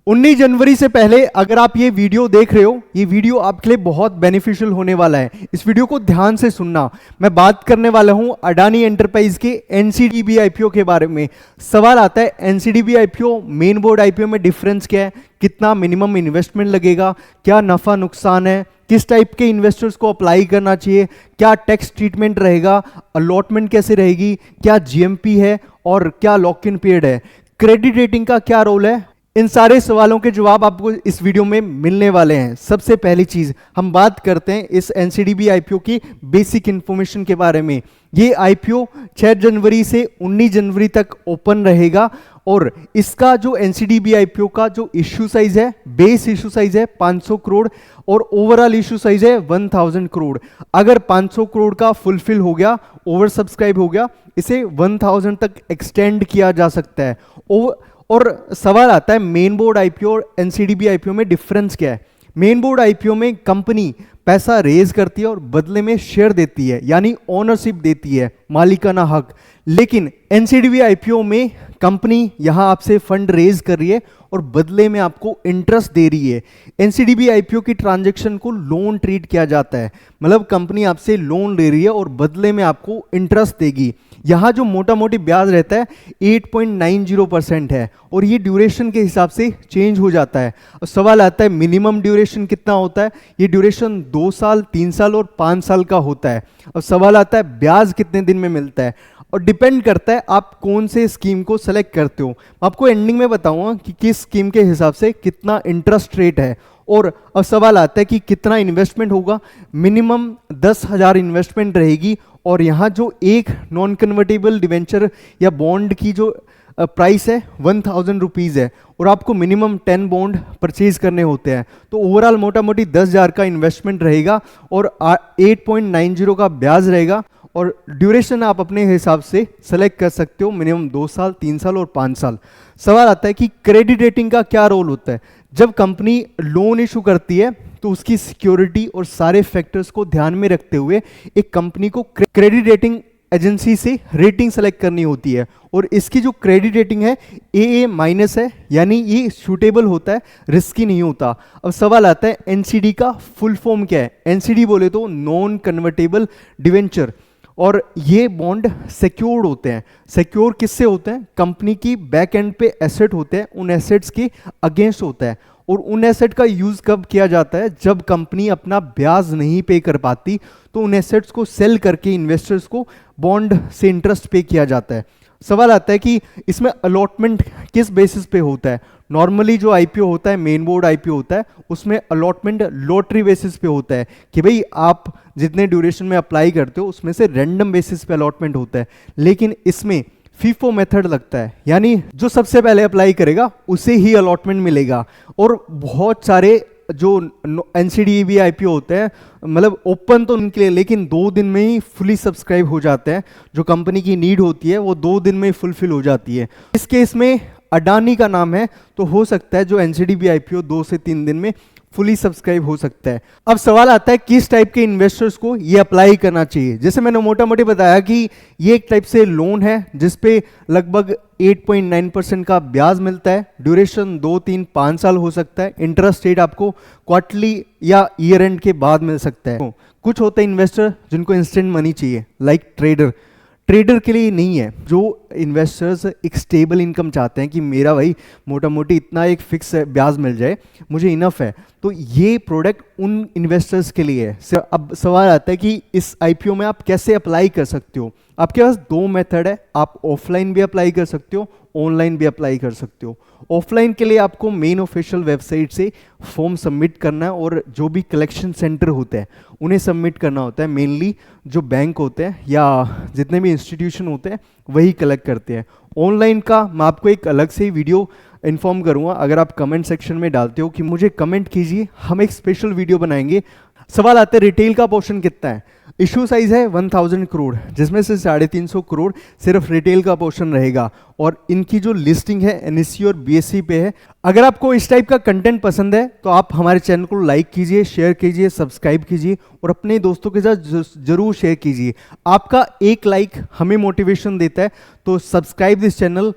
19 जनवरी से पहले अगर आप ये वीडियो देख रहे हो, ये वीडियो आपके लिए बहुत बेनिफिशियल होने वाला है। इस वीडियो को ध्यान से सुनना। मैं बात करने वाला हूं अडानी एंटरप्राइज के एनसीडीबी आईपीओ के बारे में। सवाल आता है एनसीडीबी आईपीओ मेन बोर्ड आईपीओ में डिफरेंस क्या है, कितना मिनिमम इन्वेस्टमेंट लगेगा, क्या नफा नुकसान है, किस टाइप के इन्वेस्टर्स को अप्लाई करना चाहिए, क्या टैक्स ट्रीटमेंट रहेगा, अलॉटमेंट कैसे रहेगी, क्या जीएमपी है और क्या लॉक इन पीरियड है, क्रेडिट रेटिंग का क्या रोल है। इन सारे सवालों के जवाब आपको इस वीडियो में मिलने वाले हैं। सबसे पहली चीज हम बात करते हैं इस एनसीडीबी आईपीओ की बेसिक इंफॉर्मेशन के बारे में। ये आईपीओ 6 जनवरी से 19 जनवरी तक ओपन रहेगा और इसका जो एनसीडीबी आईपीओ का जो इश्यू साइज है, बेस इश्यू साइज है 500 करोड़ और ओवरऑल इश्यू साइज है 1000 करोड़। अगर 500 करोड़ का फुलफिल हो गया, ओवर सब्सक्राइब हो गया, इसे 1000 तक एक्सटेंड किया जा सकता है। और सवाल आता है मेन बोर्ड आईपीओ और एनसीडीबी आईपीओ में डिफरेंस क्या है। मेन बोर्ड आईपीओ में कंपनी पैसा रेज करती है और बदले में शेयर देती है, यानी ओनरशिप देती है, मालिकाना हक। लेकिन एनसीडीबी आईपीओ में कंपनी यहां आपसे फंड रेज कर रही है और बदले में आपको इंटरेस्ट दे रही है। एनसीडीबी आईपीओ की ट्रांजैक्शन को लोन ट्रीट किया जाता है, मतलब कंपनी आपसे लोन ले रही है और बदले में आपको इंटरेस्ट देगी। यहां जो मोटा मोटी ब्याज रहता है 8.90% है और ये ड्यूरेशन के हिसाब से चेंज हो जाता है। अब सवाल आता है मिनिमम ड्यूरेशन कितना होता है। ये ड्यूरेशन 2 साल, 3 साल और 5 साल का होता है। अब सवाल आता है ब्याज कितने दिन में मिलता है, और डिपेंड करता है आप कौन से स्कीम को सेलेक्ट करते हो। आपको एंडिंग में बताऊंगा कि किस स्कीम के हिसाब से कितना इंटरेस्ट रेट है। और अब सवाल आता है कि कितना इन्वेस्टमेंट होगा। मिनिमम 10,000 इन्वेस्टमेंट रहेगी और यहाँ जो एक नॉन कन्वर्टेबल डिवेंचर या बॉन्ड की जो प्राइस है 1000 रुपीज़ है और आपको मिनिमम 10 बॉन्ड परचेज करने होते हैं। तो ओवरऑल मोटा मोटी 10,000 का इन्वेस्टमेंट रहेगा और 8.90 का ब्याज रहेगा और ड्यूरेशन आप अपने हिसाब से सेलेक्ट कर सकते हो, मिनिमम 2 साल, 3 साल और 5 साल। सवाल आता है कि क्रेडिट रेटिंग का क्या रोल होता है। जब कंपनी लोन इशू करती है तो उसकी सिक्योरिटी और सारे फैक्टर्स को ध्यान में रखते हुए एक कंपनी को क्रेडिट रेटिंग एजेंसी से रेटिंग सेलेक्ट करनी होती है और इसकी जो क्रेडिट रेटिंग है AA- है, यानी ये सूटेबल होता है, रिस्की नहीं होता। अब सवाल आता है एनसीडी का फुल फॉर्म क्या है। एनसीडी बोले तो नॉन कन्वर्टेबल डिवेंचर, और ये बॉन्ड सिक्योर्ड होते हैं। सिक्योर किससे होते हैं? कंपनी की बैक एंड पे एसेट होते हैं, उन एसेट्स के अगेंस्ट होता है। और उन एसेट का यूज कब किया जाता है? जब कंपनी अपना ब्याज नहीं पे कर पाती तो उन एसेट्स को सेल करके इन्वेस्टर्स को बॉन्ड से इंटरेस्ट पे किया जाता है। सवाल आता है कि इसमें अलॉटमेंट किस बेसिस पे होता है। नॉर्मली जो आईपीओ होता है, मेन बोर्ड आईपीओ होता है, उसमें अलॉटमेंट लॉटरी बेसिस पे होता है कि भाई आप जितने ड्यूरेशन में अप्लाई करते हो उसमें से रैंडम बेसिस पे अलॉटमेंट होता है। लेकिन इसमें फीफो मेथड लगता है, यानी जो सबसे पहले अप्लाई करेगा उसे ही अलॉटमेंट मिलेगा। और बहुत सारे जो एनसीडीबी आईपीओ होते हैं, मतलब ओपन तो उनके लिए, लेकिन 2 दिन में ही फुली सब्सक्राइब हो जाते हैं। जो कंपनी की नीड होती है वो 2 दिन में ही फुलफिल हो जाती है। इस केस में अडानी का नाम है तो हो सकता है जो एनसीडीबी आईपीओ 2 से 3 दिन में फुली सब्सक्राइब हो सकता है। अब सवाल आता है किस टाइप के इन्वेस्टर्स को ये अप्लाई करना चाहिए। जैसे मैंने मोटा मोटी बताया कि ये एक टाइप से लोन है जिसपे लगभग 8.9% का ब्याज मिलता है। ड्यूरेशन 2, 3, 5 साल हो सकता है। इंटरेस्ट रेट आपको क्वार्टरली या ईयर एंड के बाद मिल सकता है। कुछ होते हैं इन्वेस्टर जिनको इंस्टेंट मनी चाहिए, लाइक ट्रेडर के लिए नहीं है। जो इन्वेस्टर्स एक स्टेबल इनकम चाहते हैं कि मेरा भाई मोटा मोटी इतना एक फिक्स ब्याज मिल जाए, मुझे इनफ है, तो ये प्रोडक्ट उन इन्वेस्टर्स के लिए है। अब सवाल आता है कि इस आईपीओ में आप कैसे अप्लाई कर सकते हो। आपके पास 2 मेथड है, आप ऑफलाइन भी अप्लाई कर सकते हो, ऑनलाइन भी अप्लाई कर सकते हो। ऑफलाइन के लिए आपको मेन ऑफिशियल वेबसाइट से फॉर्म सबमिट करना है और जो भी कलेक्शन सेंटर होते हैं उन्हें सबमिट करना होता है। मेनली जो बैंक होते हैं या जितने भी इंस्टीट्यूशन होते हैं वही कलेक्ट करते हैं। ऑनलाइन का मैं आपको एक अलग से वीडियो इन्फॉर्म करूंगा। अगर आप कमेंट सेक्शन में डालते हो कि मुझे कमेंट कीजिए, हम एक स्पेशल वीडियो बनाएंगे। सवाल आता है रिटेल का पोर्शन कितना है। इशू साइज है 1000 करोड़, जिसमें से 350 करोड़ सिर्फ रिटेल का पोर्शन रहेगा और इनकी जो लिस्टिंग है एनएससी और बीएसई पे है। अगर आपको इस टाइप का कंटेंट पसंद है तो आप हमारे चैनल को लाइक कीजिए, शेयर कीजिए, सब्सक्राइब कीजिए और अपने दोस्तों के साथ जरूर शेयर कीजिए। आपका एक लाइक हमें मोटिवेशन देता है, तो सब्सक्राइब दिस चैनल।